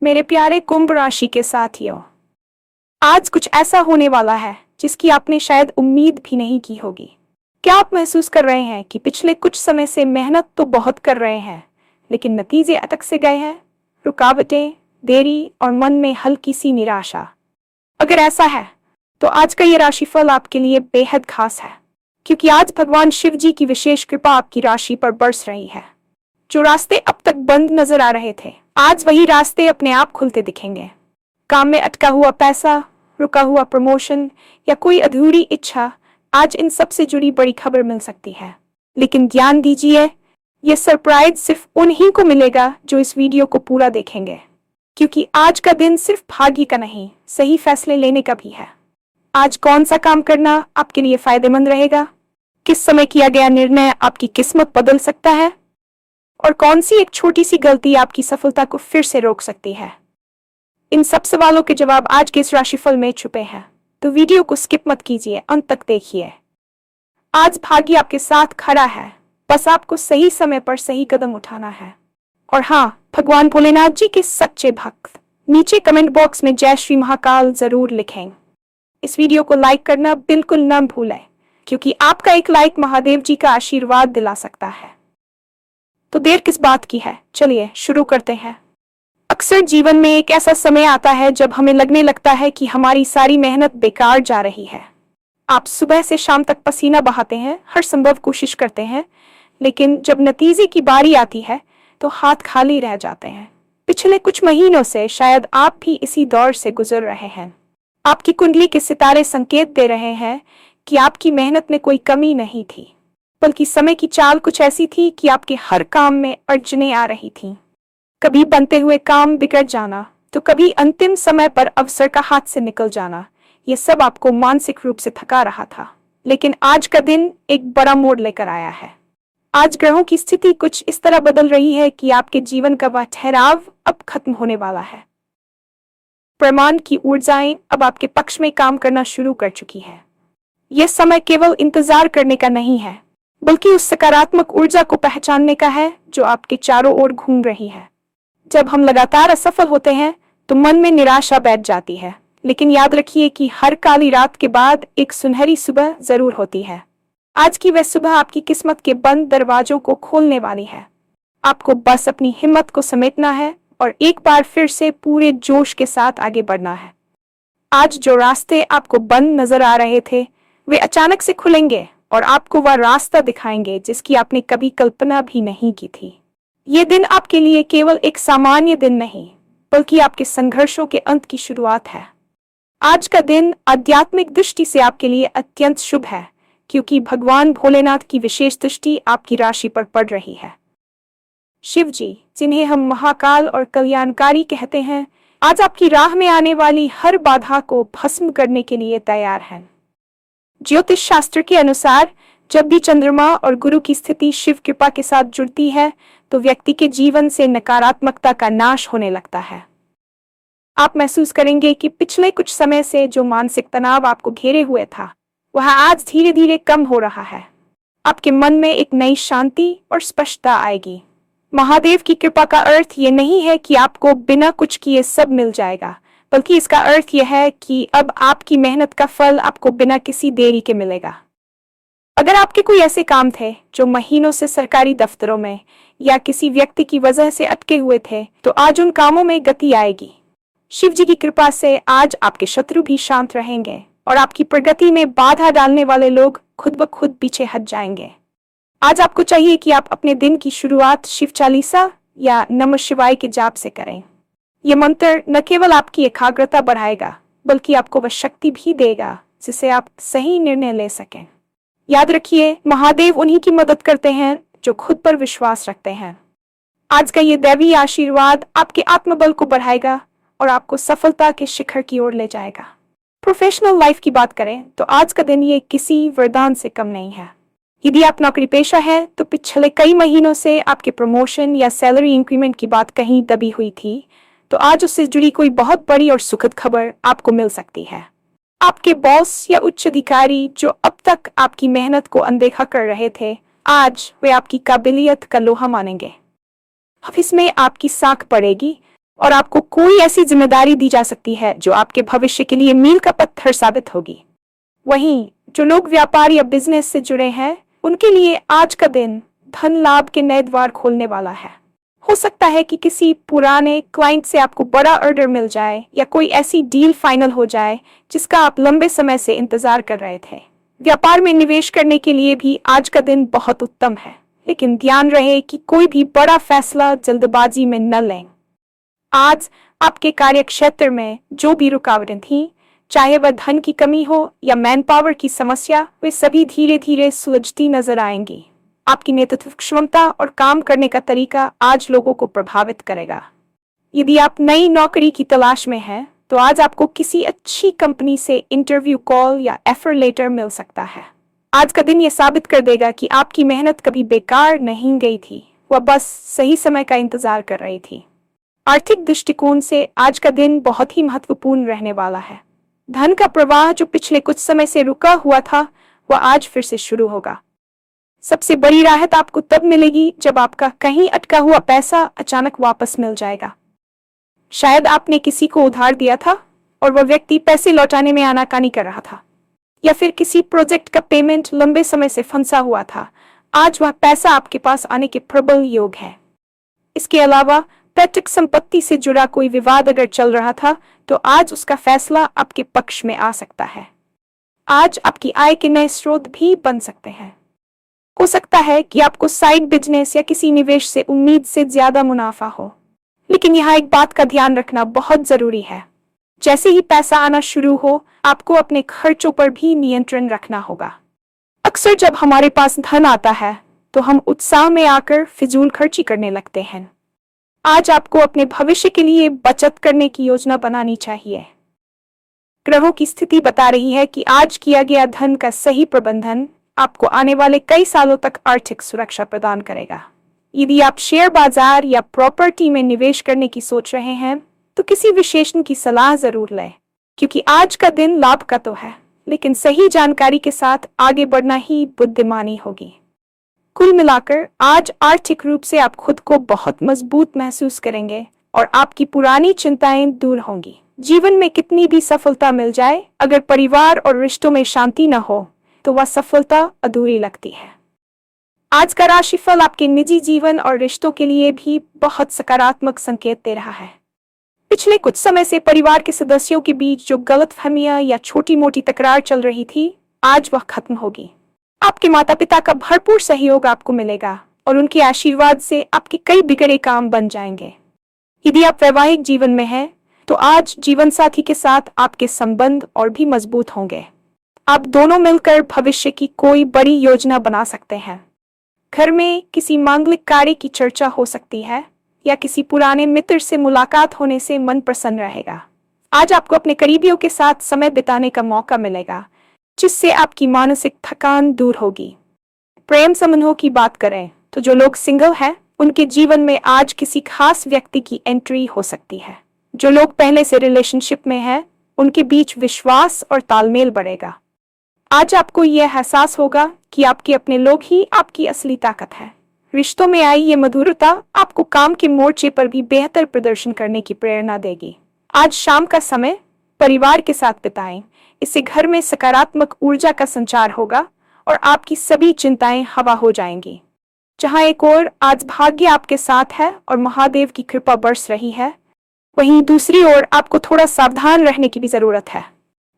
मेरे प्यारे कुंभ राशि के साथियों, आज कुछ ऐसा होने वाला है जिसकी आपने शायद उम्मीद भी नहीं की होगी। क्या आप महसूस कर रहे हैं कि पिछले कुछ समय से मेहनत तो बहुत कर रहे हैं, लेकिन नतीजे अटक से गए हैं? रुकावटें, देरी और मन में हल्की सी निराशा। अगर ऐसा है तो आज का ये राशिफल आपके लिए बेहद खास है, क्योंकि आज भगवान शिव जी की विशेष कृपा आपकी राशि पर बरस रही है। जो रास्ते अब तक बंद नजर आ रहे थे, आज वही रास्ते अपने आप खुलते दिखेंगे। काम में अटका हुआ पैसा, रुका हुआ प्रमोशन या कोई अधूरी इच्छा, आज इन सब से जुड़ी बड़ी खबर मिल सकती है। लेकिन ध्यान दीजिए, ये सरप्राइज सिर्फ उन्हीं को मिलेगा जो इस वीडियो को पूरा देखेंगे, क्योंकि आज का दिन सिर्फ भाग्य का नहीं, सही फैसले लेने का भी है। आज कौन सा काम करना आपके लिए फायदेमंद रहेगा, किस समय किया गया निर्णय आपकी किस्मत बदल सकता है, और कौन सी एक छोटी सी गलती आपकी सफलता को फिर से रोक सकती है। इन सब सवालों के जवाब आज के इस राशिफल में छुपे हैं, तो वीडियो को स्किप मत कीजिए, अंत तक देखिए। आज भाग्य आपके साथ खड़ा है, बस आपको सही समय पर सही कदम उठाना है। और हाँ, भगवान भोलेनाथ जी के सच्चे भक्त नीचे कमेंट बॉक्स में जय श्री महाकाल जरूर लिखें। इस वीडियो को लाइक करना बिल्कुल न भूलें, क्योंकि आपका एक लाइक महादेव जी का आशीर्वाद दिला सकता है। तो देर किस बात की है, चलिए शुरू करते हैं। अक्सर जीवन में एक ऐसा समय आता है जब हमें लगने लगता है कि हमारी सारी मेहनत बेकार जा रही है। आप सुबह से शाम तक पसीना बहाते हैं, हर संभव कोशिश करते हैं, लेकिन जब नतीजे की बारी आती है तो हाथ खाली रह जाते हैं। पिछले कुछ महीनों से शायद आप भी इसी दौर से गुजर रहे हैं। आपकी कुंडली के सितारे संकेत दे रहे हैं कि आपकी मेहनत में कोई कमी नहीं थी, बल्कि समय की चाल कुछ ऐसी थी कि आपके हर काम में अड़चनें आ रही थीं। कभी बनते हुए काम बिगड़ जाना, तो कभी अंतिम समय पर अवसर का हाथ से निकल जाना, ये सब आपको मानसिक रूप से थका रहा था। लेकिन आज का दिन एक बड़ा मोड़ लेकर आया है। आज ग्रहों की स्थिति कुछ इस तरह बदल रही है कि आपके जीवन का वह ठहराव अब खत्म होने वाला है। प्रमाण की ऊर्जाएं अब आपके पक्ष में काम करना शुरू कर चुकी है। यह समय केवल इंतजार करने का नहीं है, बल्कि उस सकारात्मक ऊर्जा को पहचानने का है जो आपके चारों ओर घूम रही है। जब हम लगातार असफल होते हैं तो मन में निराशा बैठ जाती है, लेकिन याद रखिए कि हर काली रात के बाद एक सुनहरी सुबह जरूर होती है। आज की वह सुबह आपकी किस्मत के बंद दरवाजों को खोलने वाली है। आपको बस अपनी हिम्मत को समेटना है और एक बार फिर से पूरे जोश के साथ आगे बढ़ना है। आज जो रास्ते आपको बंद नजर आ रहे थे, वे अचानक से खुलेंगे और आपको वह रास्ता दिखाएंगे जिसकी आपने कभी कल्पना भी नहीं की थी। ये दिन आपके लिए केवल एक सामान्य दिन नहीं, बल्कि आपके संघर्षों के अंत की शुरुआत है। आज का दिन आध्यात्मिक दृष्टि से आपके लिए अत्यंत शुभ है, क्योंकि भगवान भोलेनाथ की विशेष दृष्टि आपकी राशि पर पड़ रही है। शिव जी, जिन्हें हम महाकाल और कल्याणकारी कहते हैं, आज आपकी राह में आने वाली हर बाधा को भस्म करने के लिए तैयार हैं। ज्योतिष शास्त्र के अनुसार जब भी चंद्रमा और गुरु की स्थिति शिव कृपा के साथ जुड़ती है, तो व्यक्ति के जीवन से नकारात्मकता का नाश होने लगता है। आप महसूस करेंगे कि पिछले कुछ समय से जो मानसिक तनाव आपको घेरे हुए था, वह आज धीरे धीरे कम हो रहा है। आपके मन में एक नई शांति और स्पष्टता आएगी। महादेव की कृपा का अर्थ ये नहीं है कि आपको बिना कुछ किए सब मिल जाएगा, बल्कि इसका अर्थ यह है कि अब आपकी मेहनत का फल आपको बिना किसी देरी के मिलेगा। अगर आपके कोई ऐसे काम थे जो महीनों से सरकारी दफ्तरों में या किसी व्यक्ति की वजह से अटके हुए थे, तो आज उन कामों में गति आएगी। शिव जी की कृपा से आज आपके शत्रु भी शांत रहेंगे और आपकी प्रगति में बाधा डालने वाले लोग खुद ब खुद पीछे हट जाएंगे। आज आपको चाहिए कि आप अपने दिन की शुरुआत शिव चालीसा या नमः शिवाय के जाप से करें। ये मंत्र न केवल आपकी एकाग्रता बढ़ाएगा, बल्कि आपको वह शक्ति भी देगा जिससे आप सही निर्णय ले सकें। याद रखिए, महादेव उन्हीं की मदद करते हैं जो खुद पर विश्वास रखते हैं। आज का ये दैवी आशीर्वाद आपके आत्मबल को बढ़ाएगा और आपको सफलता के शिखर की ओर ले जाएगा। प्रोफेशनल लाइफ की बात करें तो आज का दिन ये किसी वरदान से कम नहीं है। यदि आप नौकरी पेशा है तो पिछले कई महीनों से आपके प्रमोशन या सैलरी इंक्रीमेंट की बात कहीं दबी हुई थी, तो आज उससे जुड़ी कोई बहुत बड़ी और सुखद खबर आपको मिल सकती है। आपके बॉस या उच्च अधिकारी जो अब तक आपकी मेहनत को अनदेखा कर रहे थे, आज वे आपकी काबिलियत का लोहा मानेंगे। अब इसमें आपकी साख पड़ेगी और आपको कोई ऐसी जिम्मेदारी दी जा सकती है जो आपके भविष्य के लिए मील का पत्थर साबित होगी। वहीं जो लोग व्यापार या बिजनेस से जुड़े हैं, उनके लिए आज का दिन धन लाभ के नए द्वार खोलने वाला है। हो सकता है कि किसी पुराने क्लाइंट से आपको बड़ा ऑर्डर मिल जाए या कोई ऐसी डील फाइनल हो जाए जिसका आप लंबे समय से इंतजार कर रहे थे। व्यापार में निवेश करने के लिए भी आज का दिन बहुत उत्तम है, लेकिन ध्यान रहे कि कोई भी बड़ा फैसला जल्दबाजी में न लें। आज आपके कार्य क्षेत्र में जो भी रुकावटें थी, चाहे वह धन की कमी हो या मैन पावर की समस्या, वे सभी धीरे धीरे सुलझती नजर आएंगी। आपकी नेतृत्व क्षमता और काम करने का तरीका आज लोगों को प्रभावित करेगा। यदि आप नई नौकरी की तलाश में हैं, तो आज आपको किसी अच्छी कंपनी से इंटरव्यू कॉल या ऑफर लेटर मिल सकता है। आज का दिन यह साबित कर देगा कि आपकी मेहनत कभी बेकार नहीं गई थी, वह बस सही समय का इंतजार कर रही थी। आर्थिक दृष्टिकोण से आज का दिन बहुत ही महत्वपूर्ण रहने वाला है। धन का प्रवाह जो पिछले कुछ समय से रुका हुआ था, वह आज फिर से शुरू होगा। सबसे बड़ी राहत आपको तब मिलेगी जब आपका कहीं अटका हुआ पैसा अचानक वापस मिल जाएगा। शायद आपने किसी को उधार दिया था और वह व्यक्ति पैसे लौटाने में आनाकानी कर रहा था, या फिर किसी प्रोजेक्ट का पेमेंट लंबे समय से फंसा हुआ था। आज वह पैसा आपके पास आने के प्रबल योग है। इसके अलावा पैतृक संपत्ति से जुड़ा कोई विवाद अगर चल रहा था, तो आज उसका फैसला आपके पक्ष में आ सकता है। आज आपकी आय के नए स्रोत भी बन सकते हैं। हो सकता है कि आपको साइड बिजनेस या किसी निवेश से उम्मीद से ज्यादा मुनाफा हो, लेकिन यहाँ एक बात का ध्यान रखना बहुत जरूरी है। जैसे ही पैसा आना शुरू हो, आपको अपने खर्चों पर भी नियंत्रण रखना होगा। अक्सर जब हमारे पास धन आता है, तो हम उत्साह में आकर फिजूल खर्ची करने लगते हैं। आज आपको अपने भविष्य के लिए बचत करने की योजना बनानी चाहिए। ग्रहों की स्थिति बता रही है कि आज किया गया धन का सही प्रबंधन आपको आने वाले कई सालों तक आर्थिक सुरक्षा प्रदान करेगा। यदि आप शेयर बाजार या प्रॉपर्टी में निवेश करने की सोच रहे हैं, तो किसी विशेषज्ञ की सलाह जरूर लें, क्योंकि आज का दिन लाभ का तो है, लेकिन सही जानकारी के साथ आगे बढ़ना ही बुद्धिमानी होगी। कुल मिलाकर आज आर्थिक रूप से आप खुद को बहुत मजबूत महसूस करेंगे और आपकी पुरानी चिंताएं दूर होंगी। जीवन में कितनी भी सफलता मिल जाए, अगर परिवार और रिश्तों में शांति न हो, तो वह सफलता अधूरी लगती है। आज का राशिफल आपके निजी जीवन और रिश्तों के लिए भी बहुत सकारात्मक संकेत दे रहा है। पिछले कुछ समय से परिवार के सदस्यों के बीच जो गलतफहमियां या छोटी मोटी तकरार चल रही थी, आज वह खत्म होगी। आपके माता पिता का भरपूर सहयोग आपको मिलेगा और उनके आशीर्वाद से आपके कई बिगड़े काम बन जाएंगे। यदि आप वैवाहिक जीवन में हैं, तो आज जीवन साथी के साथ आपके संबंध और भी मजबूत होंगे। आप दोनों मिलकर भविष्य की कोई बड़ी योजना बना सकते हैं। घर में किसी मांगलिक कार्य की चर्चा हो सकती है या किसी पुराने मित्र से मुलाकात होने से मन प्रसन्न रहेगा। आज आपको अपने करीबियों के साथ समय बिताने का मौका मिलेगा, जिससे आपकी मानसिक थकान दूर होगी। प्रेम संबंधों की बात करें तो जो लोग सिंगल हैं, उनके जीवन में आज किसी खास व्यक्ति की एंट्री हो सकती है। जो लोग पहले से रिलेशनशिप में हैं, उनके बीच विश्वास और तालमेल बढ़ेगा। आज आपको यह एहसास होगा कि आपके अपने लोग ही आपकी असली ताकत है। रिश्तों में आई ये मधुरता आपको काम के मोर्चे पर भी बेहतर प्रदर्शन करने की प्रेरणा देगी। आज शाम का समय परिवार के साथ बिताएं, इससे घर में सकारात्मक ऊर्जा का संचार होगा और आपकी सभी चिंताएं हवा हो जाएंगी। जहां एक ओर आज भाग्य आपके साथ है और महादेव की कृपा बरस रही है, वहीं दूसरी ओर आपको थोड़ा सावधान रहने की भी जरूरत है।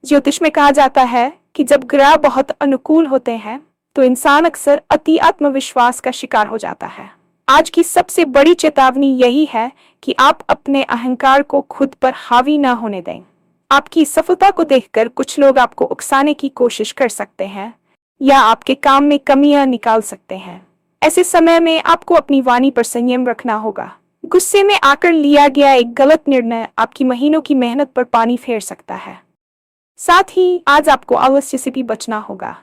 ज्योतिष में कहा जाता है कि जब ग्रह बहुत अनुकूल होते हैं, तो इंसान अक्सर अति आत्मविश्वास का शिकार हो जाता है। आज की सबसे बड़ी चेतावनी यही है कि आप अपने अहंकार को खुद पर हावी न होने दें। आपकी सफलता को देखकर कुछ लोग आपको उकसाने की कोशिश कर सकते हैं या आपके काम में कमियां निकाल सकते हैं। ऐसे समय में आपको अपनी वाणी पर संयम रखना होगा। गुस्से में आकर लिया गया एक गलत निर्णय आपकी महीनों की मेहनत पर पानी फेर सकता है। साथ ही आज आपको आलस्य से भी बचना होगा।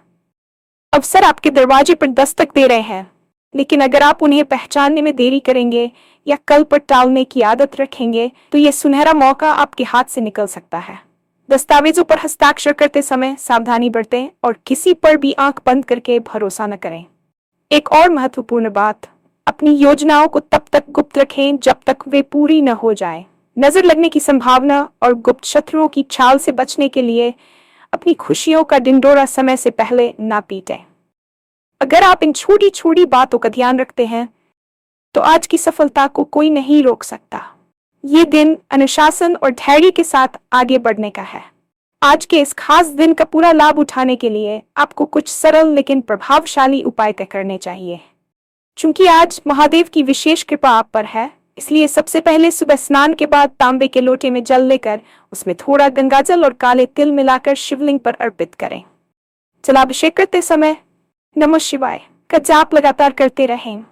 अवसर आपके दरवाजे पर दस्तक दे रहे हैं, लेकिन अगर आप उन्हें पहचानने में देरी करेंगे या कल पर टालने की आदत रखेंगे, तो यह सुनहरा मौका आपके हाथ से निकल सकता है। दस्तावेजों पर हस्ताक्षर करते समय सावधानी बरतें और किसी पर भी आंख बंद करके भरोसा न करें। एक और महत्वपूर्ण बात, अपनी योजनाओं को तब तक गुप्त रखें जब तक वे पूरी न हो जाएं। नजर लगने की संभावना और गुप्त शत्रुओं की चाल से बचने के लिए अपनी खुशियों का ढिंढोरा समय से पहले ना पीटें। अगर आप इन छोटी छोटी बातों का ध्यान रखते हैं तो आज की सफलता को कोई नहीं रोक सकता। ये दिन अनुशासन और धैर्य के साथ आगे बढ़ने का है। आज के इस खास दिन का पूरा लाभ उठाने के लिए आपको कुछ सरल लेकिन प्रभावशाली उपाय तय करने चाहिए। चूंकि आज महादेव की विशेष कृपा आप पर है, इसलिए सबसे पहले सुबह स्नान के बाद तांबे के लोटे में जल लेकर उसमें थोड़ा गंगाजल और काले तिल मिलाकर शिवलिंग पर अर्पित करें। जलाभिषेक करते समय नमः शिवाय का जाप लगातार करते रहें।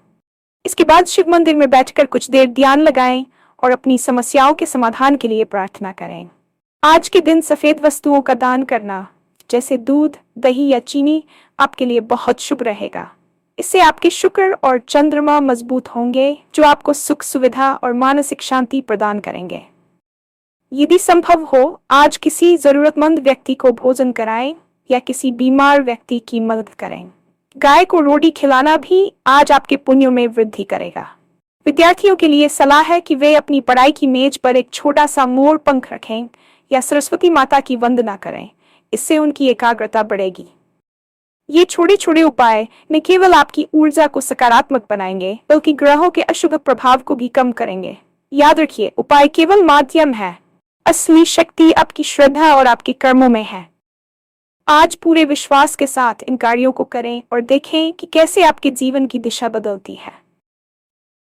इसके बाद शिव मंदिर में बैठकर कुछ देर ध्यान लगाएं और अपनी समस्याओं के समाधान के लिए प्रार्थना करें। आज के दिन सफेद वस्तुओं का दान करना, जैसे दूध, दही या चीनी, आपके लिए बहुत शुभ रहेगा। इससे आपके शुक्र और चंद्रमा मजबूत होंगे, जो आपको सुख, सुविधा और मानसिक शांति प्रदान करेंगे। यदि संभव हो, आज किसी जरूरतमंद व्यक्ति को भोजन कराएं या किसी बीमार व्यक्ति की मदद करें। गाय को रोटी खिलाना भी आज आपके पुण्यों में वृद्धि करेगा। विद्यार्थियों के लिए सलाह है कि वे अपनी पढ़ाई की मेज पर एक छोटा सा मोर पंख रखें या सरस्वती माता की वंदना करें। इससे उनकी एकाग्रता बढ़ेगी। ये छोटे छोटे उपाय न केवल आपकी ऊर्जा को सकारात्मक बनाएंगे, बल्कि ग्रहों के अशुभ प्रभाव को भी कम करेंगे। याद रखिए, उपाय केवल माध्यम है, असली शक्ति आपकी श्रद्धा और आपके कर्मों में है। आज पूरे विश्वास के साथ इन कार्यों को करें और देखें कि कैसे आपके जीवन की दिशा बदलती है।